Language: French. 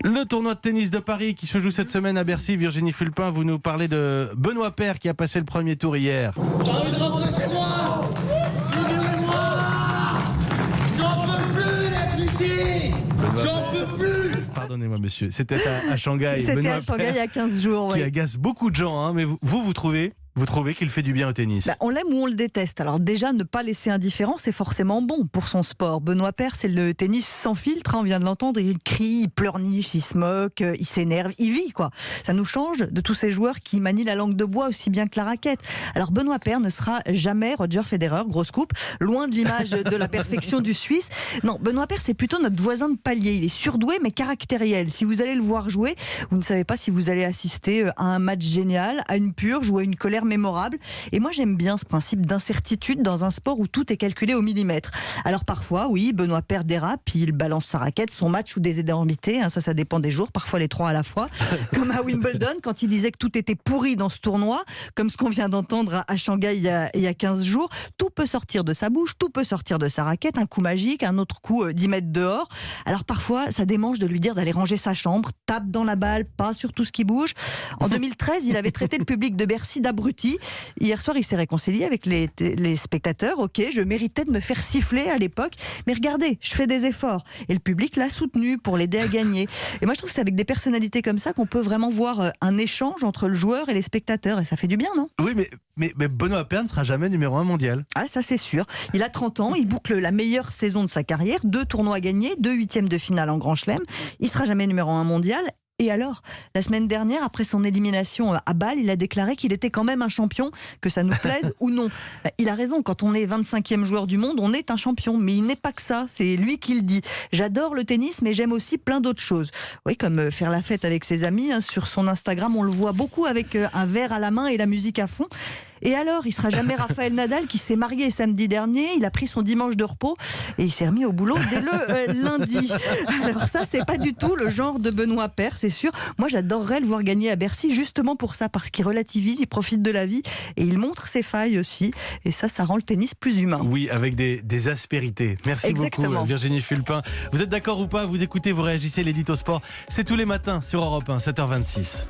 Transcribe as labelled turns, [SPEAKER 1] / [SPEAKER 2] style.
[SPEAKER 1] Le tournoi de tennis de Paris qui se joue cette semaine à Bercy. Virginie Fulpin, vous nous parlez de Benoît Paire qui a passé le premier tour hier.
[SPEAKER 2] J'ai envie de rentrer chez moi. Libérez-moi. J'en peux plus d'être ici. J'en peux plus.
[SPEAKER 1] Pardonnez-moi monsieur, c'était à Shanghai.
[SPEAKER 3] C'était
[SPEAKER 1] Benoît
[SPEAKER 3] à Shanghai
[SPEAKER 1] Paire
[SPEAKER 3] il y a 15 jours.
[SPEAKER 1] qui
[SPEAKER 3] Oui.
[SPEAKER 1] agace beaucoup de gens, hein, mais vous trouvez qu'il fait du bien au tennis?
[SPEAKER 3] On l'aime ou on le déteste. Alors déjà, ne pas laisser indifférent, c'est forcément bon pour son sport. Benoît Paire, c'est le tennis sans filtre. On vient de l'entendre, il crie, il pleurniche, il se moque, il s'énerve, il vit quoi. Ça nous change de tous ces joueurs qui manient la langue de bois aussi bien que la raquette. Alors Benoît Paire ne sera jamais Roger Federer, grosse coupe, loin de l'image de la perfection du Suisse. Non, Benoît Paire, c'est plutôt notre voisin de palier. Il est surdoué mais caractériel. Si vous allez le voir jouer, vous ne savez pas si vous allez assister à un match génial, à une purge ou à une colère mémorable. Et moi j'aime bien ce principe d'incertitude dans un sport où tout est calculé au millimètre. Alors parfois oui, Benoît Paire dérape, il balance sa raquette, son match ou des idées invités, ça dépend des jours, parfois les trois à la fois, comme à Wimbledon quand il disait que tout était pourri dans ce tournoi, comme ce qu'on vient d'entendre à Shanghai il y a 15 jours. Tout peut sortir de sa bouche, tout peut sortir de sa raquette, un coup magique, un autre coup 10 mètres dehors. Alors parfois ça démange de lui dire d'aller ranger sa chambre, tape dans la balle, pas sur tout ce qui bouge. En 2013 il avait traité le public de Bercy d'abruti. Hier soir, il s'est réconcilié avec les spectateurs. Ok, je méritais de me faire siffler à l'époque, mais regardez, je fais des efforts. Et le public l'a soutenu pour l'aider à gagner. Et moi, je trouve que c'est avec des personnalités comme ça qu'on peut vraiment voir un échange entre le joueur et les spectateurs. Et ça fait du bien, non ?
[SPEAKER 1] Oui, mais Benoît Paire ne sera jamais numéro 1 mondial.
[SPEAKER 3] Ah, ça c'est sûr. Il a 30 ans, il boucle la meilleure saison de sa carrière, 2 tournois gagnés, 2 huitièmes de finale en Grand Chelem. Il sera jamais numéro 1 mondial. Et alors, la semaine dernière, après son élimination à Bâle, il a déclaré qu'il était quand même un champion, que ça nous plaise ou non. Il a raison, quand on est 25e joueur du monde, on est un champion. Mais il n'est pas que ça, c'est lui qui le dit. J'adore le tennis, mais j'aime aussi plein d'autres choses. Oui, comme faire la fête avec ses amis. Sur son Instagram, on le voit beaucoup avec un verre à la main et la musique à fond. Et alors, il sera jamais Raphaël Nadal qui s'est marié samedi dernier, il a pris son dimanche de repos et il s'est remis au boulot dès le lundi. Alors ça, c'est pas du tout le genre de Benoît Paire, c'est sûr. Moi, j'adorerais le voir gagner à Bercy justement pour ça, parce qu'il relativise, il profite de la vie et il montre ses failles aussi. Et ça rend le tennis plus humain.
[SPEAKER 1] Oui, avec des aspérités. Merci
[SPEAKER 3] Exactement.
[SPEAKER 1] beaucoup Virginie Fulpin. Vous êtes d'accord ou pas? Vous écoutez, vous réagissez, l'édito sport. C'est tous les matins sur Europe 1, 7h26.